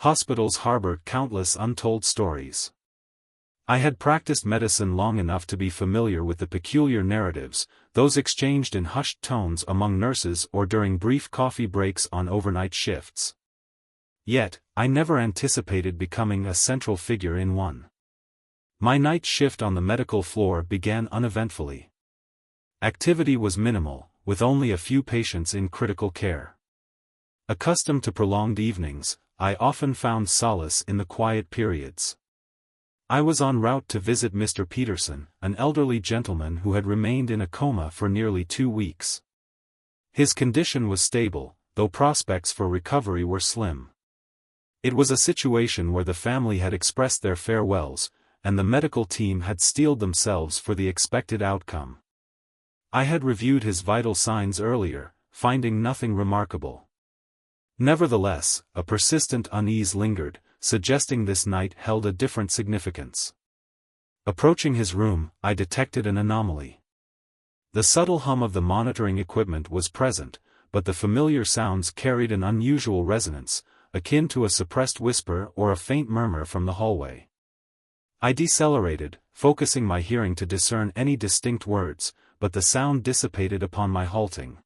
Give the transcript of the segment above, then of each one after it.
Hospitals harbor countless untold stories. I had practiced medicine long enough to be familiar with the peculiar narratives, those exchanged in hushed tones among nurses or during brief coffee breaks on overnight shifts. Yet, I never anticipated becoming a central figure in one. My night shift on the medical floor began uneventfully. Activity was minimal, with only a few patients in critical care. Accustomed to prolonged evenings, I often found solace in the quiet periods. I was en route to visit Mr. Peterson, an elderly gentleman who had remained in a coma for nearly 2 weeks. His condition was stable, though prospects for recovery were slim. It was a situation where the family had expressed their farewells, and the medical team had steeled themselves for the expected outcome. I had reviewed his vital signs earlier, finding nothing remarkable. Nevertheless, a persistent unease lingered, suggesting this night held a different significance. Approaching his room, I detected an anomaly. The subtle hum of the monitoring equipment was present, but the familiar sounds carried an unusual resonance, akin to a suppressed whisper or a faint murmur from the hallway. I decelerated, focusing my hearing to discern any distinct words, but the sound dissipated upon my halting.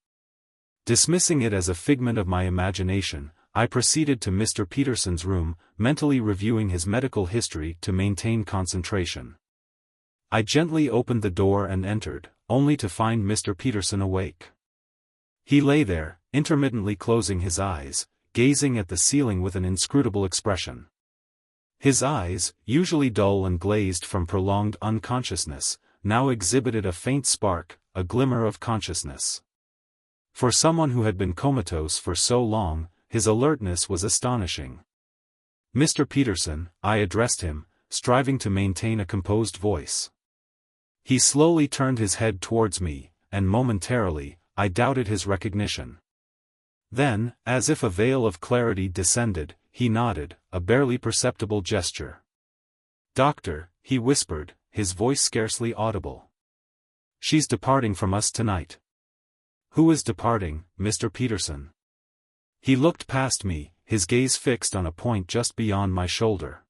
Dismissing it as a figment of my imagination, I proceeded to Mr. Peterson's room, mentally reviewing his medical history to maintain concentration. I gently opened the door and entered, only to find Mr. Peterson awake. He lay there, intermittently closing his eyes, gazing at the ceiling with an inscrutable expression. His eyes, usually dull and glazed from prolonged unconsciousness, now exhibited a faint spark, a glimmer of consciousness. For someone who had been comatose for so long, his alertness was astonishing. "Mr. Peterson," I addressed him, striving to maintain a composed voice. He slowly turned his head towards me, and momentarily, I doubted his recognition. Then, as if a veil of clarity descended, he nodded, a barely perceptible gesture. "Doctor," he whispered, his voice scarcely audible. "She's departing from us tonight." "Who is departing, Mr. Peterson?" He looked past me, his gaze fixed on a point just beyond my shoulder.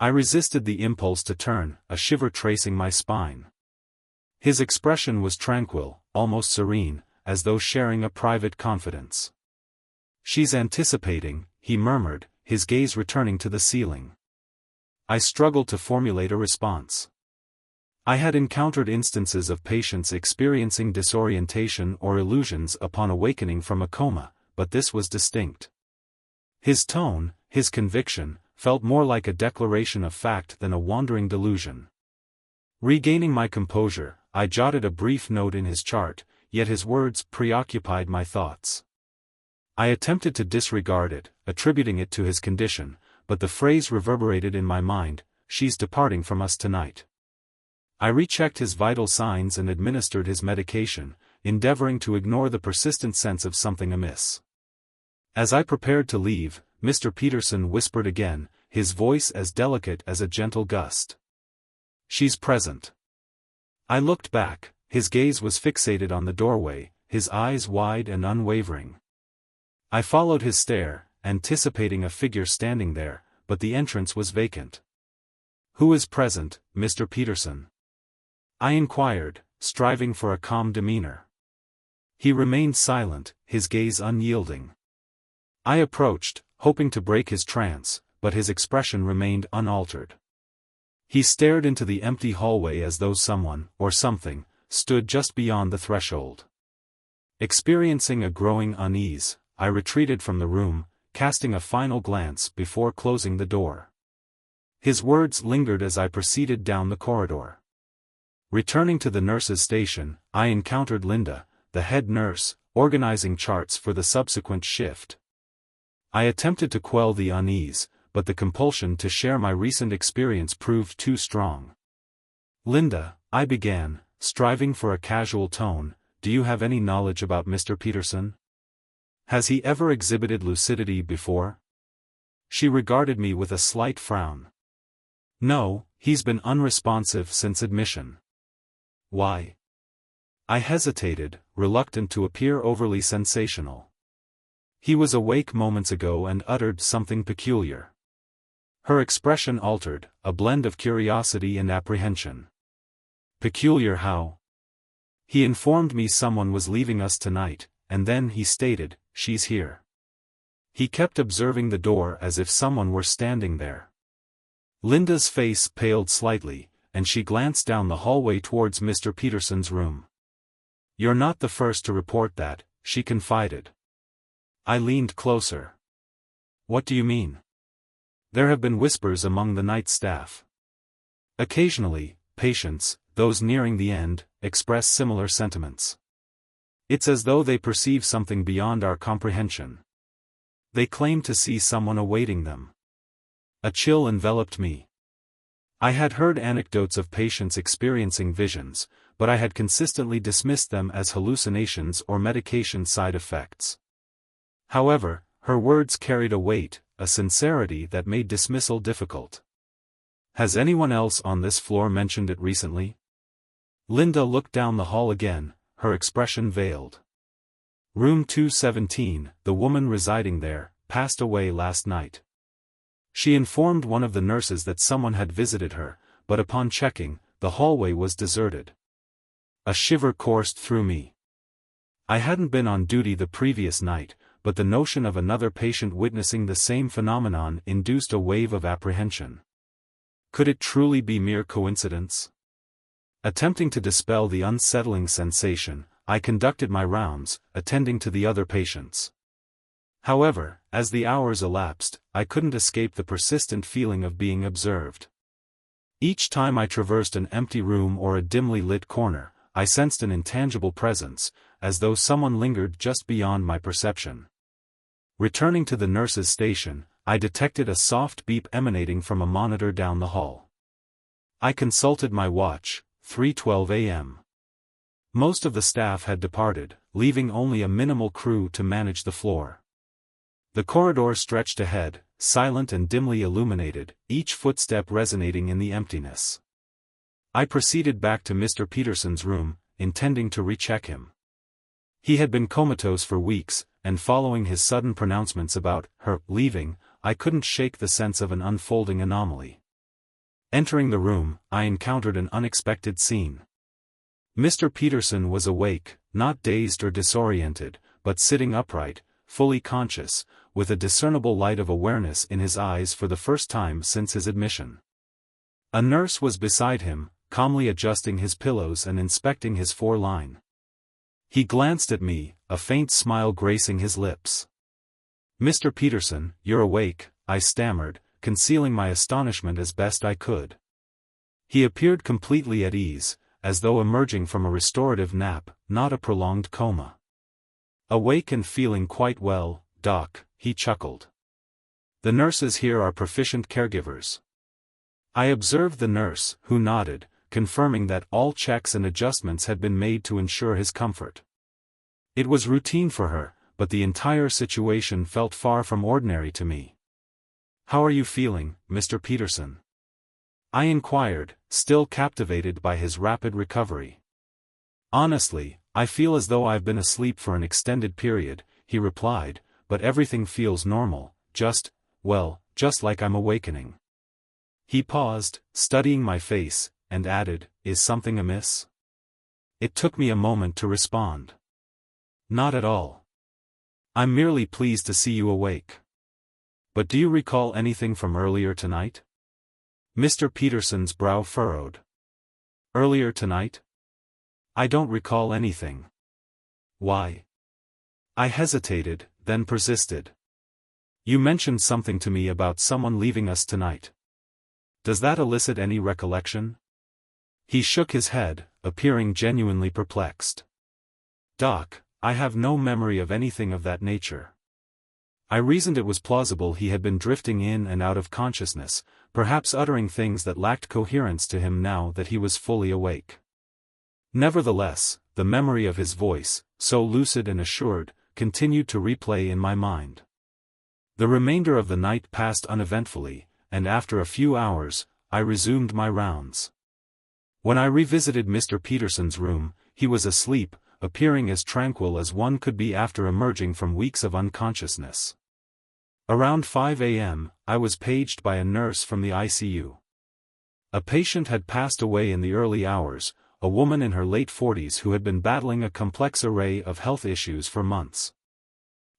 I resisted the impulse to turn, a shiver tracing my spine. His expression was tranquil, almost serene, as though sharing a private confidence. "She's anticipating," he murmured, his gaze returning to the ceiling. I struggled to formulate a response. I had encountered instances of patients experiencing disorientation or illusions upon awakening from a coma, but this was distinct. His tone, his conviction, felt more like a declaration of fact than a wandering delusion. Regaining my composure, I jotted a brief note in his chart, yet his words preoccupied my thoughts. I attempted to disregard it, attributing it to his condition, but the phrase reverberated in my mind, "She's departing from us tonight." I rechecked his vital signs and administered his medication, endeavoring to ignore the persistent sense of something amiss. As I prepared to leave, Mr. Peterson whispered again, his voice as delicate as a gentle gust. "She's present." I looked back, his gaze was fixated on the doorway, his eyes wide and unwavering. I followed his stare, anticipating a figure standing there, but the entrance was vacant. "Who is present, Mr. Peterson?" I inquired, striving for a calm demeanor. He remained silent, his gaze unyielding. I approached, hoping to break his trance, but his expression remained unaltered. He stared into the empty hallway as though someone, or something, stood just beyond the threshold. Experiencing a growing unease, I retreated from the room, casting a final glance before closing the door. His words lingered as I proceeded down the corridor. Returning to the nurse's station, I encountered Linda, the head nurse, organizing charts for the subsequent shift. I attempted to quell the unease, but the compulsion to share my recent experience proved too strong. "Linda," I began, striving for a casual tone, "do you have any knowledge about Mr. Peterson? Has he ever exhibited lucidity before?" She regarded me with a slight frown. "No, he's been unresponsive since admission." "Why?" I hesitated, reluctant to appear overly sensational. He was awake moments ago and uttered something peculiar. Her expression altered, a blend of curiosity and apprehension. Peculiar how? He informed me someone was leaving us tonight, and then he stated, "She's here." He kept observing the door as if someone were standing there. Linda's face paled slightly, and she glanced down the hallway towards Mr. Peterson's room. "You're not the first to report that," she confided. I leaned closer. "What do you mean?" "There have been whispers among the night staff. Occasionally, patients, those nearing the end, express similar sentiments. It's as though they perceive something beyond our comprehension. They claim to see someone awaiting them." A chill enveloped me. I had heard anecdotes of patients experiencing visions, but I had consistently dismissed them as hallucinations or medication side effects. However, her words carried a weight, a sincerity that made dismissal difficult. "Has anyone else on this floor mentioned it recently?" Linda looked down the hall again, her expression veiled. "Room 217, the woman residing there, passed away last night. She informed one of the nurses that someone had visited her, but upon checking, the hallway was deserted." A shiver coursed through me. I hadn't been on duty the previous night, but the notion of another patient witnessing the same phenomenon induced a wave of apprehension. Could it truly be mere coincidence? Attempting to dispel the unsettling sensation, I conducted my rounds, attending to the other patients. However, as the hours elapsed, I couldn't escape the persistent feeling of being observed. Each time I traversed an empty room or a dimly lit corner, I sensed an intangible presence, as though someone lingered just beyond my perception. Returning to the nurse's station, I detected a soft beep emanating from a monitor down the hall. I consulted my watch, 3:12 a.m. Most of the staff had departed, leaving only a minimal crew to manage the floor. The corridor stretched ahead, silent and dimly illuminated, each footstep resonating in the emptiness. I proceeded back to Mr. Peterson's room, intending to recheck him. He had been comatose for weeks, and following his sudden pronouncements about her leaving, I couldn't shake the sense of an unfolding anomaly. Entering the room, I encountered an unexpected scene. Mr. Peterson was awake, not dazed or disoriented, but sitting upright, fully conscious, with a discernible light of awareness in his eyes for the first time since his admission. A nurse was beside him, calmly adjusting his pillows and inspecting his foreline. He glanced at me, a faint smile gracing his lips. "Mr. Peterson, you're awake," I stammered, concealing my astonishment as best I could. He appeared completely at ease, as though emerging from a restorative nap, not a prolonged coma. "Awake and feeling quite well, Doc," he chuckled. "The nurses here are proficient caregivers." I observed the nurse, who nodded, confirming that all checks and adjustments had been made to ensure his comfort. It was routine for her, but the entire situation felt far from ordinary to me. "How are you feeling, Mr. Peterson?" I inquired, still captivated by his rapid recovery. "Honestly, I feel as though I've been asleep for an extended period," he replied, "but everything feels normal, just like I'm awakening." He paused, studying my face, and added, "Is something amiss?" It took me a moment to respond. "Not at all. I'm merely pleased to see you awake. But do you recall anything from earlier tonight?" Mr. Peterson's brow furrowed. "Earlier tonight? I don't recall anything." "Why?" I hesitated, then persisted. "You mentioned something to me about someone leaving us tonight. Does that elicit any recollection?" He shook his head, appearing genuinely perplexed. "Doc, I have no memory of anything of that nature." I reasoned it was plausible he had been drifting in and out of consciousness, perhaps uttering things that lacked coherence to him now that he was fully awake. Nevertheless, the memory of his voice, so lucid and assured, continued to replay in my mind. The remainder of the night passed uneventfully, and after a few hours, I resumed my rounds. When I revisited Mr. Peterson's room, he was asleep, appearing as tranquil as one could be after emerging from weeks of unconsciousness. Around 5 a.m., I was paged by a nurse from the ICU. A patient had passed away in the early hours, a woman in her late 40s who had been battling a complex array of health issues for months.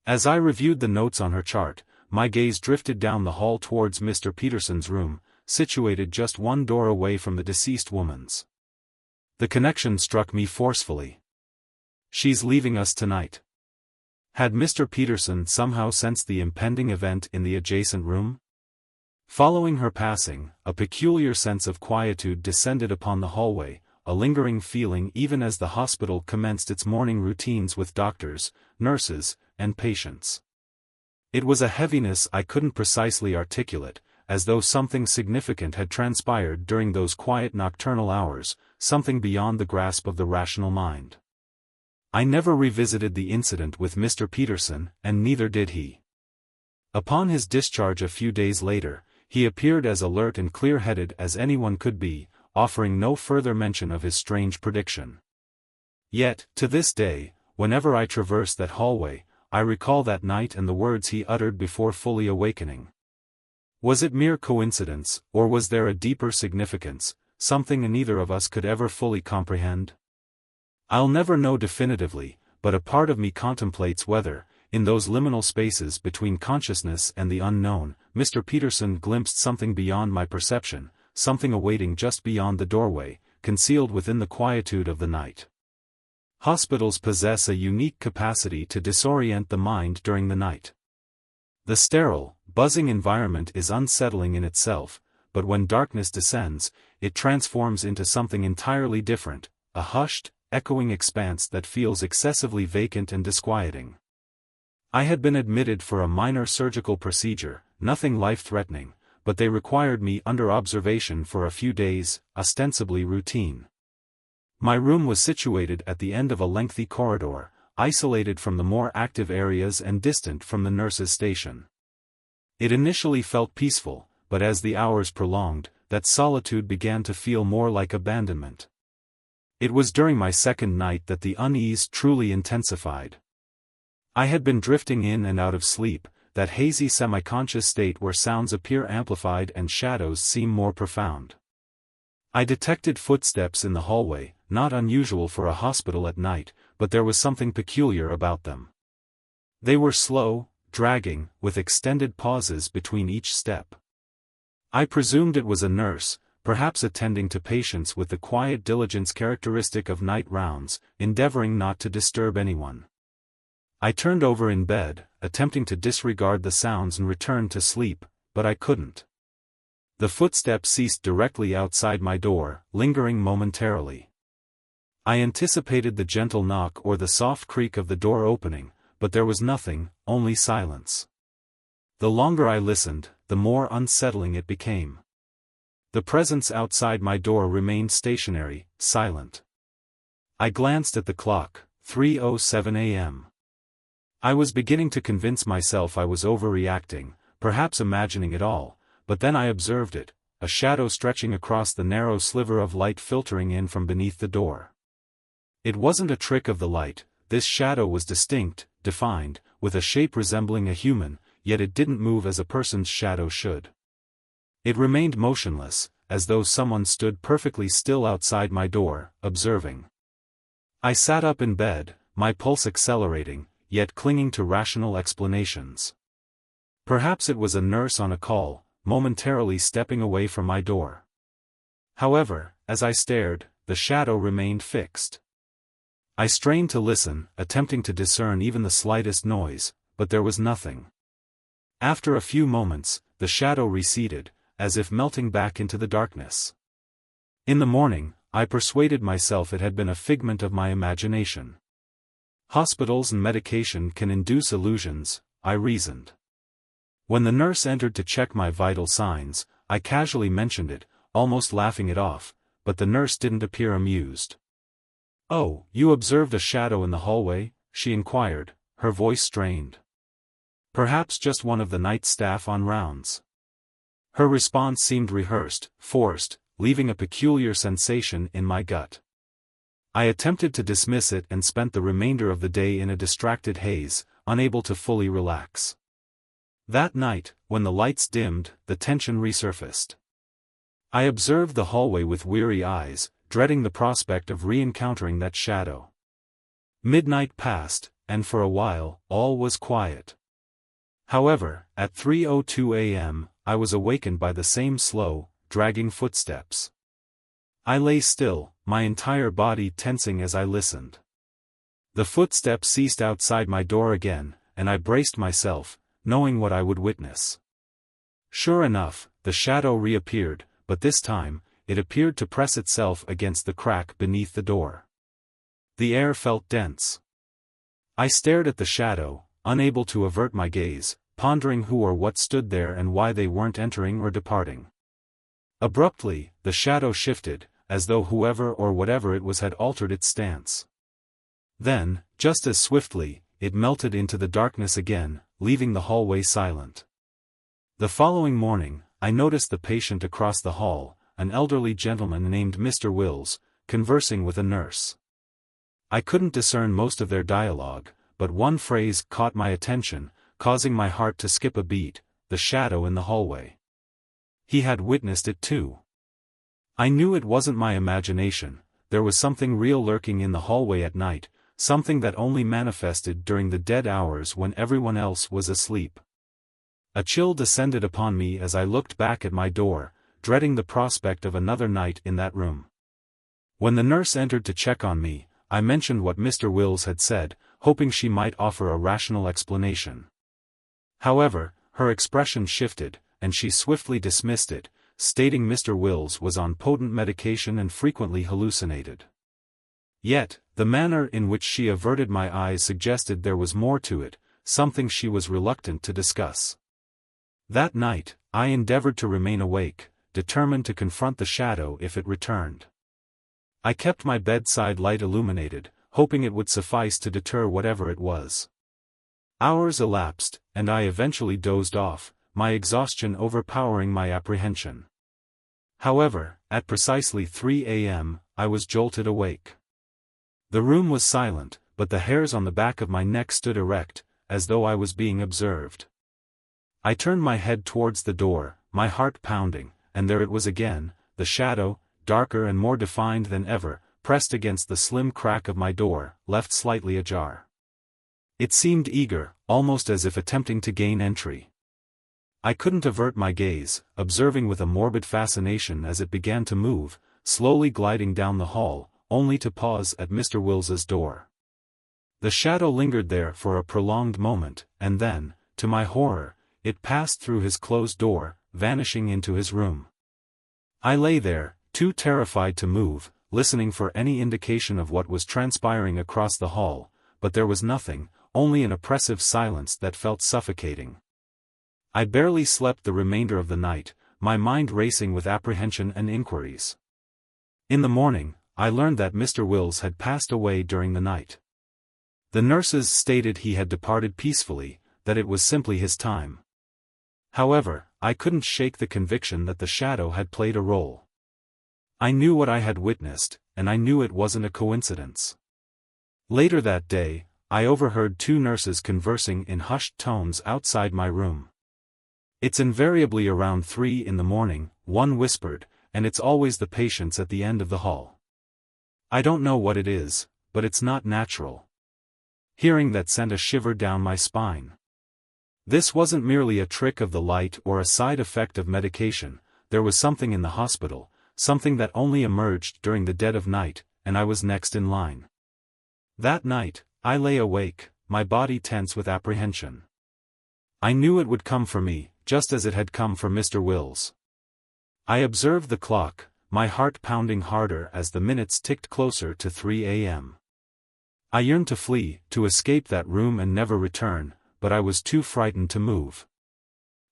As I reviewed the notes on her chart, my gaze drifted down the hall towards Mr. Peterson's room, situated just one door away from the deceased woman's. The connection struck me forcefully. She's leaving us tonight. Had Mr. Peterson somehow sensed the impending event in the adjacent room? Following her passing, a peculiar sense of quietude descended upon the hallway, a lingering feeling even as the hospital commenced its morning routines with doctors, nurses, and patients. It was a heaviness I couldn't precisely articulate, as though something significant had transpired during those quiet nocturnal hours, something beyond the grasp of the rational mind. I never revisited the incident with Mr. Peterson, and neither did he. Upon his discharge a few days later, he appeared as alert and clear-headed as anyone could be, offering no further mention of his strange prediction. Yet, to this day, whenever I traverse that hallway, I recall that night and the words he uttered before fully awakening. Was it mere coincidence, or was there a deeper significance, something neither of us could ever fully comprehend? I'll never know definitively, but a part of me contemplates whether, in those liminal spaces between consciousness and the unknown, Mr. Peterson glimpsed something beyond my perception, something awaiting just beyond the doorway, concealed within the quietude of the night. Hospitals possess a unique capacity to disorient the mind during the night. The sterile, buzzing environment is unsettling in itself, but when darkness descends, it transforms into something entirely different, a hushed, echoing expanse that feels excessively vacant and disquieting. I had been admitted for a minor surgical procedure, nothing life-threatening, but they required me under observation for a few days, ostensibly routine. My room was situated at the end of a lengthy corridor, isolated from the more active areas and distant from the nurses' station. It initially felt peaceful, but as the hours prolonged, that solitude began to feel more like abandonment. It was during my second night that the unease truly intensified. I had been drifting in and out of sleep, that hazy semi-conscious state where sounds appear amplified and shadows seem more profound. I detected footsteps in the hallway, not unusual for a hospital at night, but there was something peculiar about them. They were slow, dragging, with extended pauses between each step. I presumed it was a nurse, perhaps attending to patients with the quiet diligence characteristic of night rounds, endeavoring not to disturb anyone. I turned over in bed, attempting to disregard the sounds and return to sleep, but I couldn't. The footsteps ceased directly outside my door, lingering momentarily. I anticipated the gentle knock or the soft creak of the door opening, but there was nothing, only silence. The longer I listened, the more unsettling it became. The presence outside my door remained stationary, silent. I glanced at the clock, 3:07 a.m. I was beginning to convince myself I was overreacting, perhaps imagining it all, but then I observed it, a shadow stretching across the narrow sliver of light filtering in from beneath the door. It wasn't a trick of the light, this shadow was distinct, defined, with a shape resembling a human, yet it didn't move as a person's shadow should. It remained motionless, as though someone stood perfectly still outside my door, observing. I sat up in bed, my pulse accelerating, yet clinging to rational explanations. Perhaps it was a nurse on a call, momentarily stepping away from my door. However, as I stared, the shadow remained fixed. I strained to listen, attempting to discern even the slightest noise, but there was nothing. After a few moments, the shadow receded, as if melting back into the darkness. In the morning, I persuaded myself it had been a figment of my imagination. Hospitals and medication can induce illusions, I reasoned. When the nurse entered to check my vital signs, I casually mentioned it, almost laughing it off, but the nurse didn't appear amused. "Oh, you observed a shadow in the hallway?" she inquired, her voice strained. "Perhaps just one of the night staff on rounds." Her response seemed rehearsed, forced, leaving a peculiar sensation in my gut. I attempted to dismiss it and spent the remainder of the day in a distracted haze, unable to fully relax. That night, when the lights dimmed, the tension resurfaced. I observed the hallway with weary eyes, dreading the prospect of re-encountering that shadow. Midnight passed, and for a while, all was quiet. However, at 3:02 a.m., I was awakened by the same slow, dragging footsteps. I lay still, my entire body tensing as I listened. The footsteps ceased outside my door again, and I braced myself, knowing what I would witness. Sure enough, the shadow reappeared, but this time, it appeared to press itself against the crack beneath the door. The air felt dense. I stared at the shadow, unable to avert my gaze, pondering who or what stood there and why they weren't entering or departing. Abruptly, the shadow shifted, as though whoever or whatever it was had altered its stance. Then, just as swiftly, it melted into the darkness again, leaving the hallway silent. The following morning, I noticed the patient across the hall, an elderly gentleman named Mr. Wills, conversing with a nurse. I couldn't discern most of their dialogue, but one phrase caught my attention, causing my heart to skip a beat: the shadow in the hallway. He had witnessed it too. I knew it wasn't my imagination. There was something real lurking in the hallway at night, something that only manifested during the dead hours when everyone else was asleep. A chill descended upon me as I looked back at my door, dreading the prospect of another night in that room. When the nurse entered to check on me, I mentioned what Mr. Wills had said, hoping she might offer a rational explanation. However, her expression shifted, and she swiftly dismissed it, stating Mr. Wills was on potent medication and frequently hallucinated. Yet, the manner in which she averted my eyes suggested there was more to it, something she was reluctant to discuss. That night, I endeavored to remain awake, determined to confront the shadow if it returned. I kept my bedside light illuminated, hoping it would suffice to deter whatever it was. Hours elapsed, and I eventually dozed off, my exhaustion overpowering my apprehension. However, at precisely 3 a.m., I was jolted awake. The room was silent, but the hairs on the back of my neck stood erect, as though I was being observed. I turned my head towards the door, my heart pounding, and there it was again, the shadow, darker and more defined than ever, pressed against the slim crack of my door, left slightly ajar. It seemed eager, almost as if attempting to gain entry. I couldn't avert my gaze, observing with a morbid fascination as it began to move, slowly gliding down the hall, only to pause at Mr. Wills's door. The shadow lingered there for a prolonged moment, and then, to my horror, it passed through his closed door, vanishing into his room. I lay there, too terrified to move, listening for any indication of what was transpiring across the hall, but there was nothing, only an oppressive silence that felt suffocating. I barely slept the remainder of the night, my mind racing with apprehension and inquiries. In the morning, I learned that Mr. Wills had passed away during the night. The nurses stated he had departed peacefully, that it was simply his time. However, I couldn't shake the conviction that the shadow had played a role. I knew what I had witnessed, and I knew it wasn't a coincidence. Later that day, I overheard two nurses conversing in hushed tones outside my room. "It's invariably around 3 in the morning," one whispered, "and it's always the patients at the end of the hall. I don't know what it is, but it's not natural." Hearing that sent a shiver down my spine. This wasn't merely a trick of the light or a side effect of medication, there was something in the hospital, something that only emerged during the dead of night, and I was next in line. That night, I lay awake, my body tense with apprehension. I knew it would come for me, just as it had come for Mr. Wills. I observed the clock, my heart pounding harder as the minutes ticked closer to 3 a.m. I yearned to flee, to escape that room and never return, but I was too frightened to move.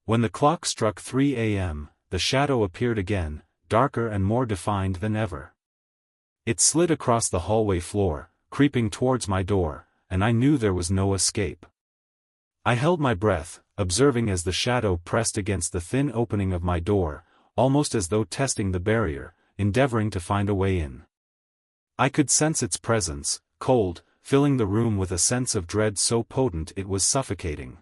When the clock struck 3 a.m., the shadow appeared again, darker and more defined than ever. It slid across the hallway floor, creeping towards my door, and I knew there was no escape. I held my breath, observing as the shadow pressed against the thin opening of my door, almost as though testing the barrier, endeavoring to find a way in. I could sense its presence, cold, filling the room with a sense of dread so potent it was suffocating.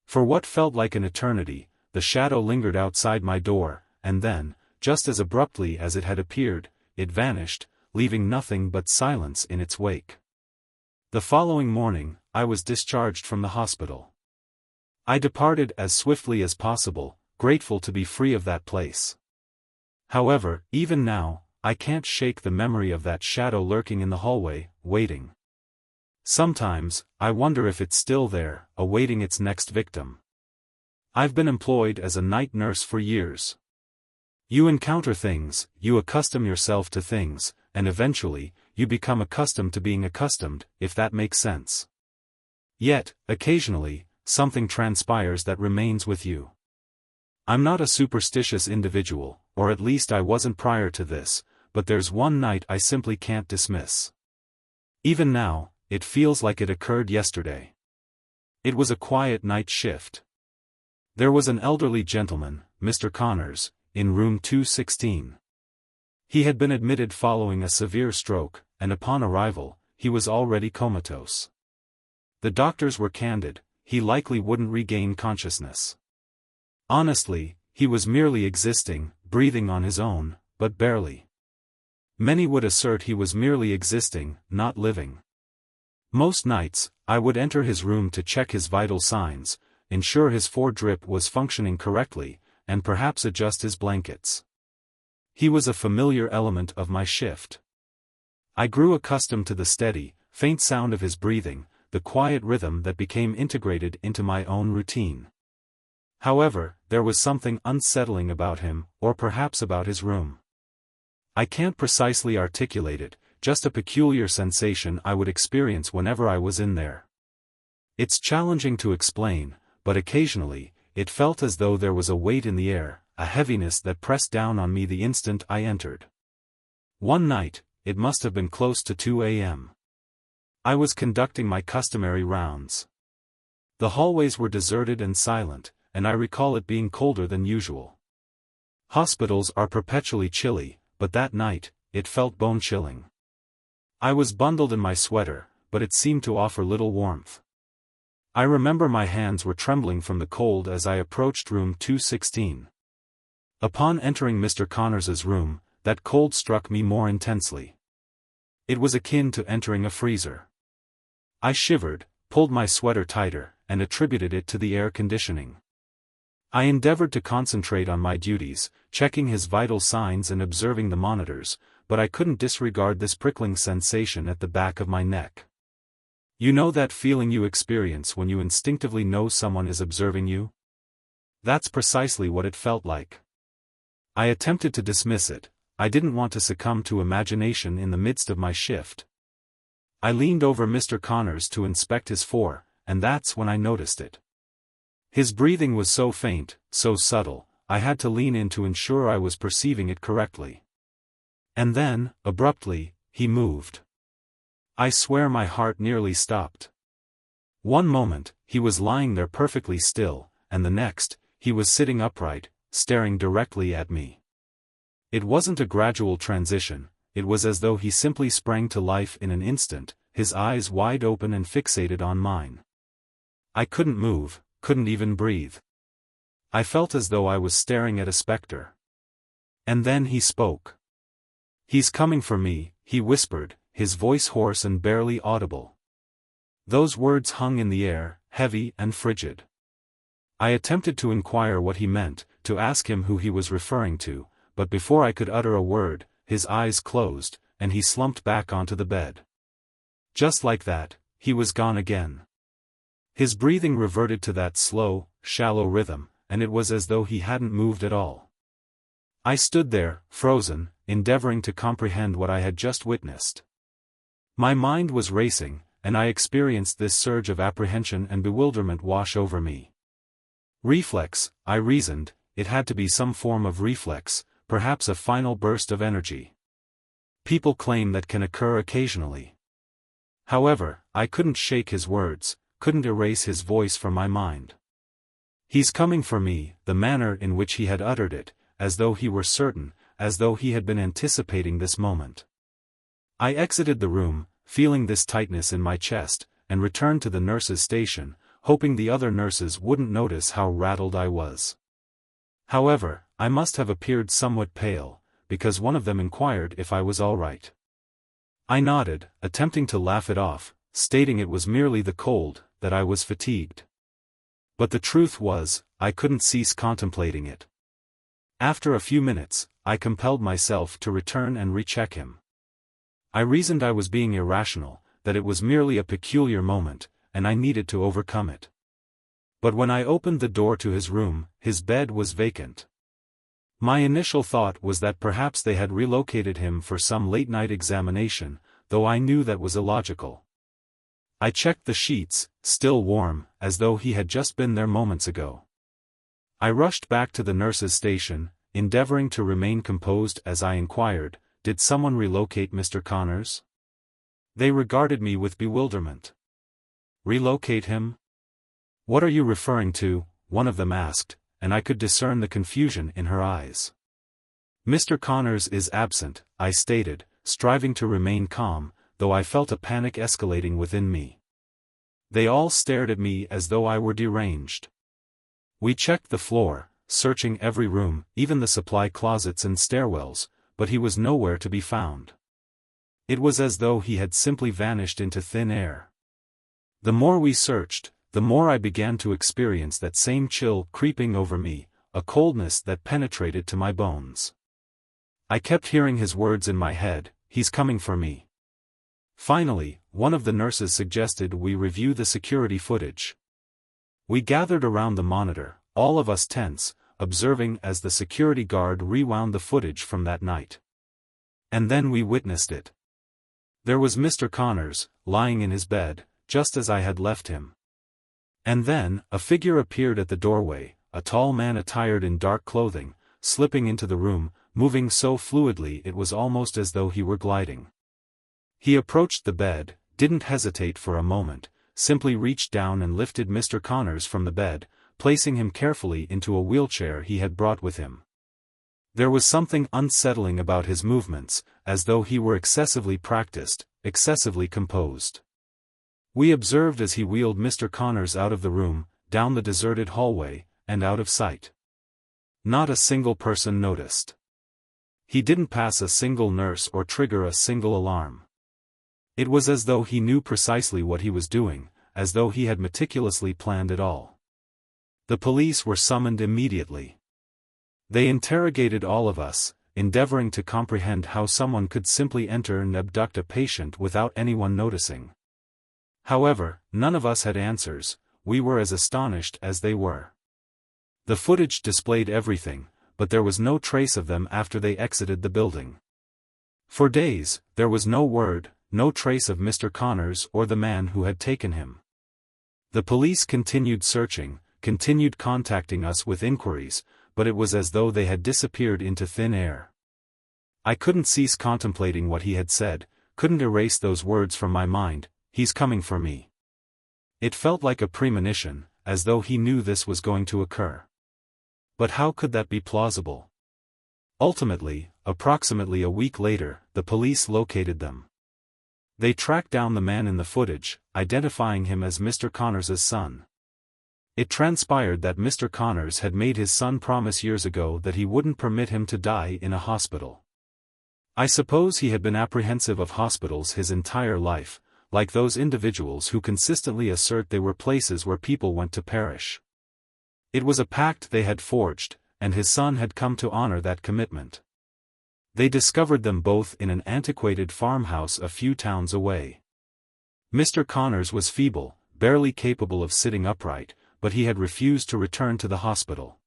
For what felt like an eternity, the shadow lingered outside my door, and then, just as abruptly as it had appeared, it vanished, leaving nothing but silence in its wake. The following morning, I was discharged from the hospital. I departed as swiftly as possible, grateful to be free of that place. However, even now, I can't shake the memory of that shadow lurking in the hallway, waiting. Sometimes, I wonder if it's still there, awaiting its next victim. I've been employed as a night nurse for years. You encounter things, you accustom yourself to things, and eventually, you become accustomed to being accustomed, if that makes sense. Yet, occasionally, something transpires that remains with you. I'm not a superstitious individual, or at least I wasn't prior to this, but there's one night I simply can't dismiss. Even now, it feels like it occurred yesterday. It was a quiet night shift. There was an elderly gentleman, Mr. Connors, in room 216. He had been admitted following a severe stroke, and upon arrival, he was already comatose. The doctors were candid, he likely wouldn't regain consciousness. Honestly, he was merely existing, breathing on his own, but barely. Many would assert he was merely existing, not living. Most nights, I would enter his room to check his vital signs, ensure his foredrip was functioning correctly, and perhaps adjust his blankets. He was a familiar element of my shift. I grew accustomed to the steady, faint sound of his breathing, the quiet rhythm that became integrated into my own routine. However, there was something unsettling about him, or perhaps about his room. I can't precisely articulate it, just a peculiar sensation I would experience whenever I was in there. It's challenging to explain, but occasionally, it felt as though there was a weight in the air, a heaviness that pressed down on me the instant I entered. One night, it must have been close to 2 a.m. I was conducting my customary rounds. The hallways were deserted and silent, and I recall it being colder than usual. Hospitals are perpetually chilly, but that night, it felt bone-chilling. I was bundled in my sweater, but it seemed to offer little warmth. I remember my hands were trembling from the cold as I approached room 216. Upon entering Mr. Connors's room, that cold struck me more intensely. It was akin to entering a freezer. I shivered, pulled my sweater tighter, and attributed it to the air conditioning. I endeavored to concentrate on my duties, checking his vital signs and observing the monitors, but I couldn't disregard this prickling sensation at the back of my neck. You know that feeling you experience when you instinctively know someone is observing you? That's precisely what it felt like. I attempted to dismiss it, I didn't want to succumb to imagination in the midst of my shift. I leaned over Mr. Connors to inspect his fore, and that's when I noticed it. His breathing was so faint, so subtle, I had to lean in to ensure I was perceiving it correctly. And then, abruptly, he moved. I swear my heart nearly stopped. One moment, he was lying there perfectly still, and the next, he was sitting upright, staring directly at me. It wasn't a gradual transition, it was as though he simply sprang to life in an instant, his eyes wide open and fixated on mine. I couldn't move, couldn't even breathe. I felt as though I was staring at a specter. And then he spoke. "He's coming for me," he whispered, his voice hoarse and barely audible. Those words hung in the air, heavy and frigid. I attempted to inquire what he meant, to ask him who he was referring to, but before I could utter a word, his eyes closed, and he slumped back onto the bed. Just like that, he was gone again. His breathing reverted to that slow, shallow rhythm, and it was as though he hadn't moved at all. I stood there, frozen, endeavoring to comprehend what I had just witnessed. My mind was racing, and I experienced this surge of apprehension and bewilderment wash over me. Reflex, I reasoned, it had to be some form of reflex, perhaps a final burst of energy. People claim that can occur occasionally. However, I couldn't shake his words, couldn't erase his voice from my mind. "He's coming for me," the manner in which he had uttered it, as though he were certain, as though he had been anticipating this moment. I exited the room, feeling this tightness in my chest, and returned to the nurse's station, hoping the other nurses wouldn't notice how rattled I was. However, I must have appeared somewhat pale, because one of them inquired if I was all right. I nodded, attempting to laugh it off, stating it was merely the cold, that I was fatigued. But the truth was, I couldn't cease contemplating it. After a few minutes, I compelled myself to return and recheck him. I reasoned I was being irrational, that it was merely a peculiar moment, and I needed to overcome it. But when I opened the door to his room, his bed was vacant. My initial thought was that perhaps they had relocated him for some late-night examination, though I knew that was illogical. I checked the sheets, still warm, as though he had just been there moments ago. I rushed back to the nurse's station, endeavoring to remain composed as I inquired, "Did someone relocate Mr. Connors?" They regarded me with bewilderment. "Relocate him? What are you referring to?" one of them asked, and I could discern the confusion in her eyes. "Mr. Connors is absent," I stated, striving to remain calm, though I felt a panic escalating within me. They all stared at me as though I were deranged. We checked the floor, searching every room, even the supply closets and stairwells, but he was nowhere to be found. It was as though he had simply vanished into thin air. The more we searched, the more I began to experience that same chill creeping over me, a coldness that penetrated to my bones. I kept hearing his words in my head, "He's coming for me." Finally, one of the nurses suggested we review the security footage. We gathered around the monitor, all of us tense, observing as the security guard rewound the footage from that night. And then we witnessed it. There was Mr. Connors, lying in his bed, just as I had left him. And then, a figure appeared at the doorway, a tall man attired in dark clothing, slipping into the room, moving so fluidly it was almost as though he were gliding. He approached the bed, didn't hesitate for a moment, simply reached down and lifted Mr. Connors from the bed, placing him carefully into a wheelchair he had brought with him. There was something unsettling about his movements, as though he were excessively practiced, excessively composed. We observed as he wheeled Mr. Connors out of the room, down the deserted hallway, and out of sight. Not a single person noticed. He didn't pass a single nurse or trigger a single alarm. It was as though he knew precisely what he was doing, as though he had meticulously planned it all. The police were summoned immediately. They interrogated all of us, endeavoring to comprehend how someone could simply enter and abduct a patient without anyone noticing. However, none of us had answers, we were as astonished as they were. The footage displayed everything, but there was no trace of them after they exited the building. For days, there was no word, no trace of Mr. Connors or the man who had taken him. The police continued searching, continued contacting us with inquiries, but it was as though they had disappeared into thin air. I couldn't cease contemplating what he had said, couldn't erase those words from my mind, "He's coming for me." It felt like a premonition, as though he knew this was going to occur. But how could that be plausible? Ultimately, approximately a week later, the police located them. They tracked down the man in the footage, identifying him as Mr. Connors' son. It transpired that Mr. Connors had made his son promise years ago that he wouldn't permit him to die in a hospital. I suppose he had been apprehensive of hospitals his entire life, like those individuals who consistently assert they were places where people went to perish. It was a pact they had forged, and his son had come to honor that commitment. They discovered them both in an antiquated farmhouse a few towns away. Mr. Connors was feeble, barely capable of sitting upright, but he had refused to return to the hospital.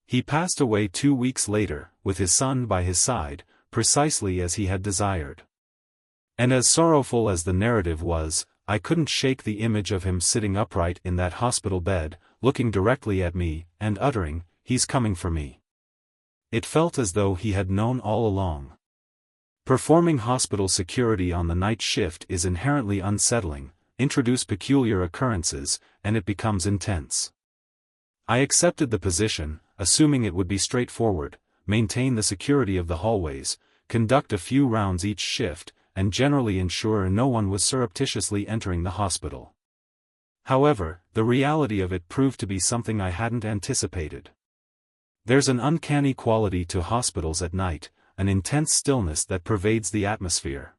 He passed away 2 weeks later, with his son by his side, precisely as he had desired. And as sorrowful as the narrative was, I couldn't shake the image of him sitting upright in that hospital bed, looking directly at me, and uttering, "He's coming for me." It felt as though he had known all along. Performing hospital security on the night shift is inherently unsettling, introduce peculiar occurrences, and it becomes intense. I accepted the position, assuming it would be straightforward, maintain the security of the hallways, conduct a few rounds each shift, and generally ensure no one was surreptitiously entering the hospital. However, the reality of it proved to be something I hadn't anticipated. There's an uncanny quality to hospitals at night, an intense stillness that pervades the atmosphere.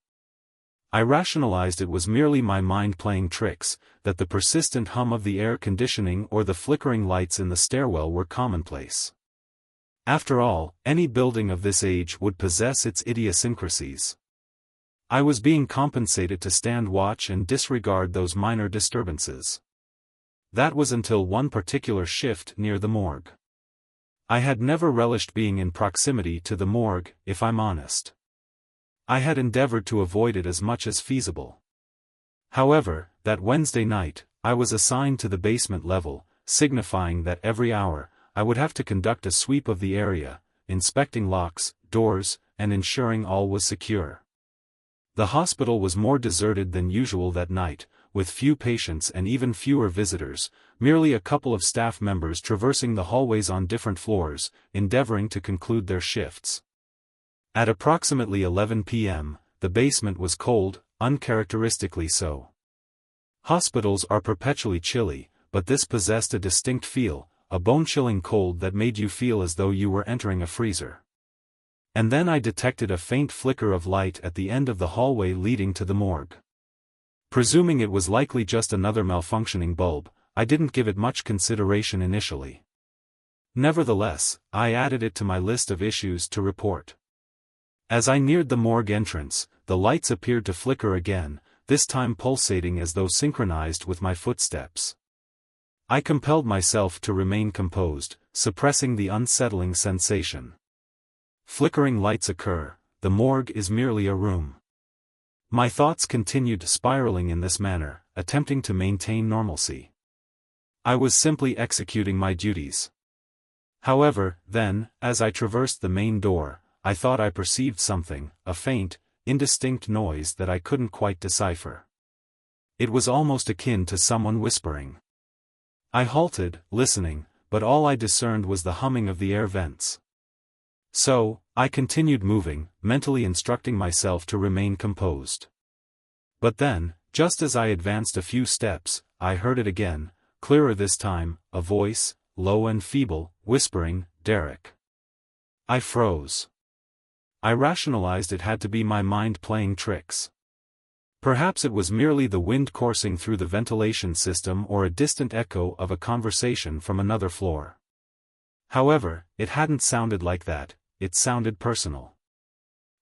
I rationalized it was merely my mind playing tricks, that the persistent hum of the air conditioning or the flickering lights in the stairwell were commonplace. After all, any building of this age would possess its idiosyncrasies. I was being compensated to stand watch and disregard those minor disturbances. That was until one particular shift near the morgue. I had never relished being in proximity to the morgue, if I'm honest. I had endeavored to avoid it as much as feasible. However, that Wednesday night, I was assigned to the basement level, signifying that every hour, I would have to conduct a sweep of the area, inspecting locks, doors, and ensuring all was secure. The hospital was more deserted than usual that night, with few patients and even fewer visitors, merely a couple of staff members traversing the hallways on different floors, endeavoring to conclude their shifts. At approximately 11 p.m., the basement was cold, uncharacteristically so. Hospitals are perpetually chilly, but this possessed a distinct feel, a bone-chilling cold that made you feel as though you were entering a freezer. And then I detected a faint flicker of light at the end of the hallway leading to the morgue. Presuming it was likely just another malfunctioning bulb, I didn't give it much consideration initially. Nevertheless, I added it to my list of issues to report. As I neared the morgue entrance, the lights appeared to flicker again, this time pulsating as though synchronized with my footsteps. I compelled myself to remain composed, suppressing the unsettling sensation. Flickering lights occur, the morgue is merely a room. My thoughts continued spiraling in this manner, attempting to maintain normalcy. I was simply executing my duties. However, then, as I traversed the main door, I thought I perceived something, a faint, indistinct noise that I couldn't quite decipher. It was almost akin to someone whispering. I halted, listening, but all I discerned was the humming of the air vents. So, I continued moving, mentally instructing myself to remain composed. But then, just as I advanced a few steps, I heard it again, clearer this time, a voice, low and feeble, whispering, "Derek." I froze. I rationalized it had to be my mind playing tricks. Perhaps it was merely the wind coursing through the ventilation system or a distant echo of a conversation from another floor. However, it hadn't sounded like that, it sounded personal.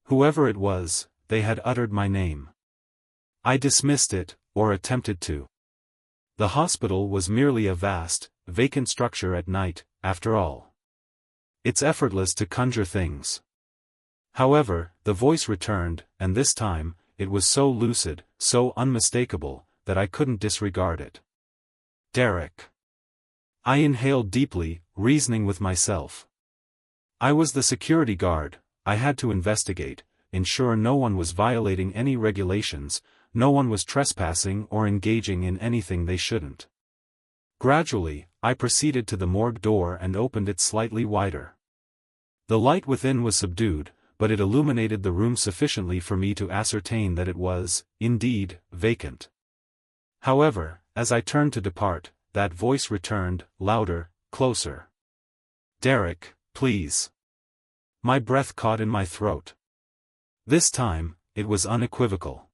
Whoever it was, they had uttered my name. I dismissed it, or attempted to. The hospital was merely a vast, vacant structure at night, after all. It's effortless to conjure things. However, the voice returned, and this time, it was so lucid, so unmistakable, that I couldn't disregard it. Derek. I inhaled deeply, reasoning with myself. I was the security guard, I had to investigate, ensure no one was violating any regulations, no one was trespassing or engaging in anything they shouldn't. Gradually, I proceeded to the morgue door and opened it slightly wider. The light within was subdued, but it illuminated the room sufficiently for me to ascertain that it was, indeed, vacant. However, as I turned to depart, that voice returned, louder, closer. "Derek, please." My breath caught in my throat. This time, it was unequivocal.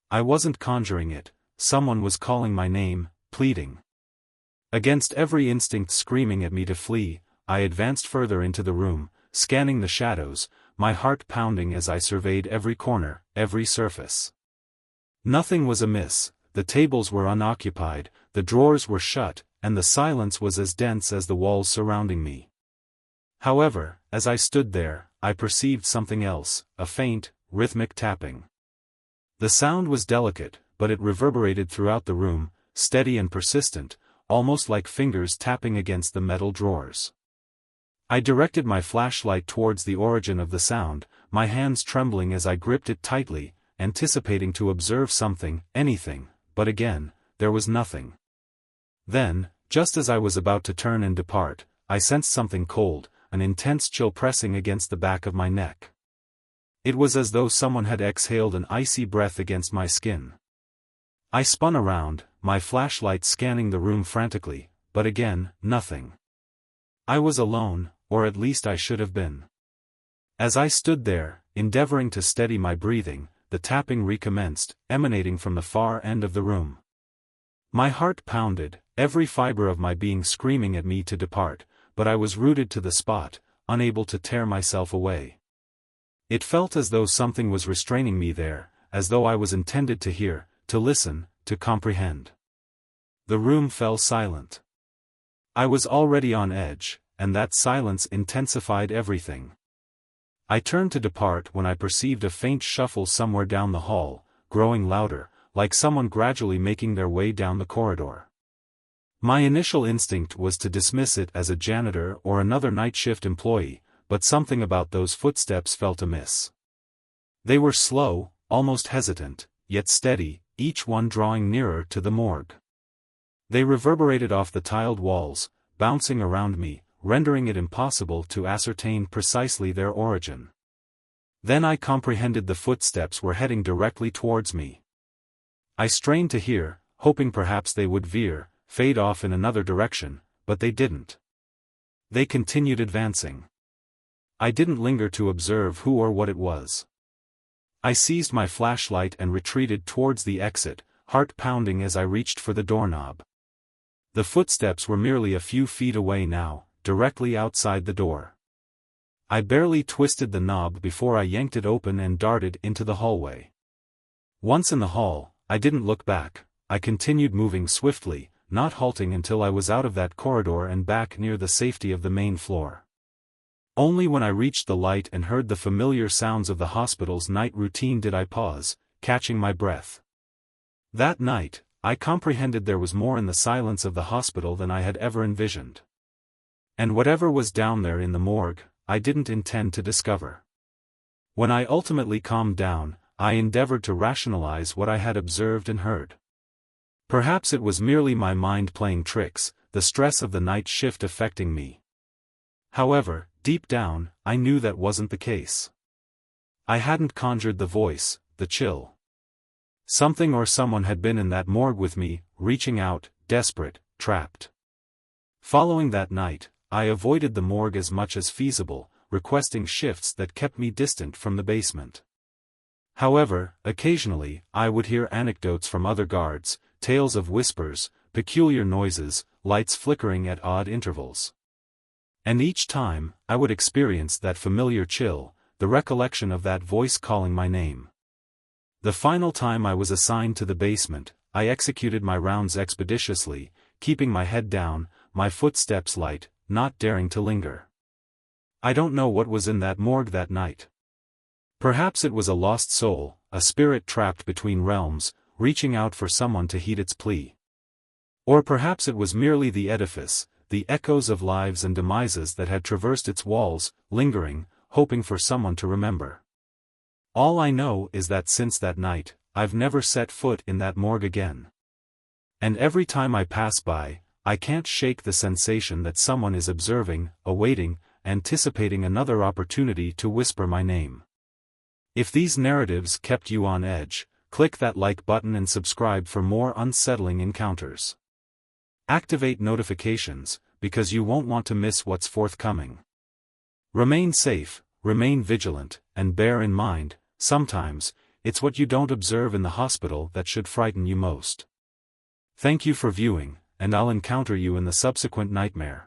I wasn't conjuring it, someone was calling my name, pleading. Against every instinct screaming at me to flee, I advanced further into the room, scanning the shadows, my heart pounding as I surveyed every corner, every surface. Nothing was amiss, the tables were unoccupied, the drawers were shut, and the silence was as dense as the walls surrounding me. However, as I stood there, I perceived something else, a faint, rhythmic tapping. The sound was delicate, but it reverberated throughout the room, steady and persistent, almost like fingers tapping against the metal drawers. I directed my flashlight towards the origin of the sound, my hands trembling as I gripped it tightly, anticipating to observe something, anything, but again, there was nothing. Then, just as I was about to turn and depart, I sensed something cold, an intense chill pressing against the back of my neck. It was as though someone had exhaled an icy breath against my skin. I spun around, my flashlight scanning the room frantically, but again, nothing. I was alone, or at least I should have been. As I stood there, endeavoring to steady my breathing, the tapping recommenced, emanating from the far end of the room. My heart pounded, every fiber of my being screaming at me to depart, but I was rooted to the spot, unable to tear myself away. It felt as though something was restraining me there, as though I was intended to hear, to listen, to comprehend. The room fell silent. I was already on edge, and that silence intensified everything. I turned to depart when I perceived a faint shuffle somewhere down the hall, growing louder, like someone gradually making their way down the corridor. My initial instinct was to dismiss it as a janitor or another night shift employee, but something about those footsteps felt amiss. They were slow, almost hesitant, yet steady, each one drawing nearer to the morgue. They reverberated off the tiled walls, bouncing around me, rendering it impossible to ascertain precisely their origin. Then I comprehended the footsteps were heading directly towards me. I strained to hear, hoping perhaps they would fade off in another direction, but they didn't. They continued advancing. I didn't linger to observe who or what it was. I seized my flashlight and retreated towards the exit, heart pounding as I reached for the doorknob. The footsteps were merely a few feet away now, directly outside the door. I barely twisted the knob before I yanked it open and darted into the hallway. Once in the hall, I didn't look back. I continued moving swiftly, not halting until I was out of that corridor and back near the safety of the main floor. Only when I reached the light and heard the familiar sounds of the hospital's night routine did I pause, catching my breath. That night, I comprehended there was more in the silence of the hospital than I had ever envisioned. And whatever was down there in the morgue, I didn't intend to discover. When I ultimately calmed down, I endeavored to rationalize what I had observed and heard. Perhaps it was merely my mind playing tricks, the stress of the night shift affecting me. However, deep down, I knew that wasn't the case. I hadn't conjured the voice, the chill. Something or someone had been in that morgue with me, reaching out, desperate, trapped. Following that night, I avoided the morgue as much as feasible, requesting shifts that kept me distant from the basement. However, occasionally, I would hear anecdotes from other guards, tales of whispers, peculiar noises, lights flickering at odd intervals. And each time, I would experience that familiar chill, the recollection of that voice calling my name. The final time I was assigned to the basement, I executed my rounds expeditiously, keeping my head down, my footsteps light, not daring to linger. I don't know what was in that morgue that night. Perhaps it was a lost soul, a spirit trapped between realms, reaching out for someone to heed its plea. Or perhaps it was merely the edifice, the echoes of lives and demises that had traversed its walls, lingering, hoping for someone to remember. All I know is that since that night, I've never set foot in that morgue again. And every time I pass by, I can't shake the sensation that someone is observing, awaiting, anticipating another opportunity to whisper my name. If these narratives kept you on edge, click that like button and subscribe for more unsettling encounters. Activate notifications, because you won't want to miss what's forthcoming. Remain safe, remain vigilant, and bear in mind, sometimes, it's what you don't observe in the hospital that should frighten you most. Thank you for viewing, and I'll encounter you in the subsequent nightmare.